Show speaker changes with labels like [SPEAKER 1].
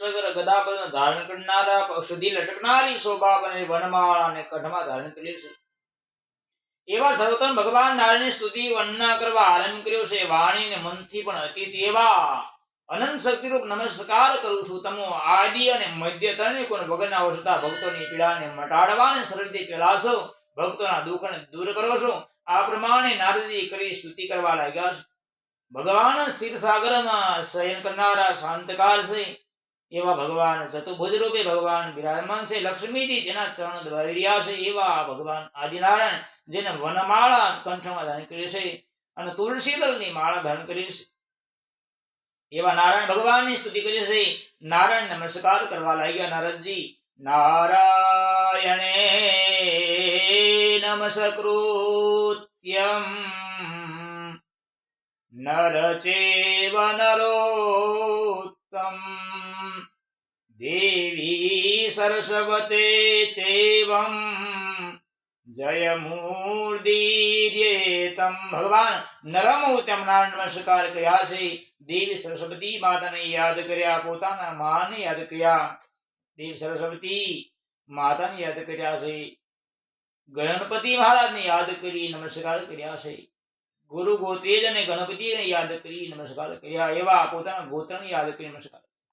[SPEAKER 1] પંચગર ગદા પદ્મ ધારણ કરનારા ઔષધિ લટકનારી શોભા અને વનમાળા અને કઢમાં ધારણ કરી છે એવા સર્વોત્તમ ભગવાન નારાયણની સ્તુતિ વર્ણના કરવા આરંભ કર્યો છે વાણીને મનથી પણ અતીત એવા અનંત શક્તિરૂપ નમસ્કાર કરું છું તમો આદિ અને મધ્ય ત્રણેય કોણ વગરના વસતા ભક્તોની પીડાને મટાડવાને સરળથી પેલાશો ભક્તોના દુઃખને દૂર કરો છો આ પ્રમાણે નારદજી કરી સ્તુતિ કરવા લાગ્યા છે ભગવાન ક્ષીરસાગરમાં શયન કરનારા શાંતકાર છે એવા ભગવાન ચતુર્ભુજ રૂપે ભગવાન બિરાજમાન છે લક્ષ્મીજી જેના ચરણ દબાવી રહ્યા છે એવા ભગવાન આદિનારાયણ જેને વનમાળા કંઠમાં ધારણ કરી છે અને તુલસી દળની માળા ધારણ કરી છે એવા નારાયણ ભગવાનની સ્તુતિ કરી છે નારાયણ નમસ્કાર કરવા લાગ્યા નારદજી નારાયણે નમસ્કૃત્યમ નરચેવ નરોત્તમ દેવી સરસ્વતે ચેવમ જયમૂર્તિર્યેતમ ભગવાન નરમોત્તમ નમસ્કાર કર્યા છે દેવી સરસ્વતી માતાને યાદ કર્યા પોતાના માને યાદ કર્યા દેવી સરસ્વતી માતાને યાદ કર્યા છે ગણપતિ મહારાજને યાદ કરી નમસ્કાર કર્યા છે ગુરુ ગોત્રેજ અને ગણપતિને યાદ કરી નમસ્કાર કર્યા એવા પોતાના ગોત્રને યાદ કરી નમસ્કાર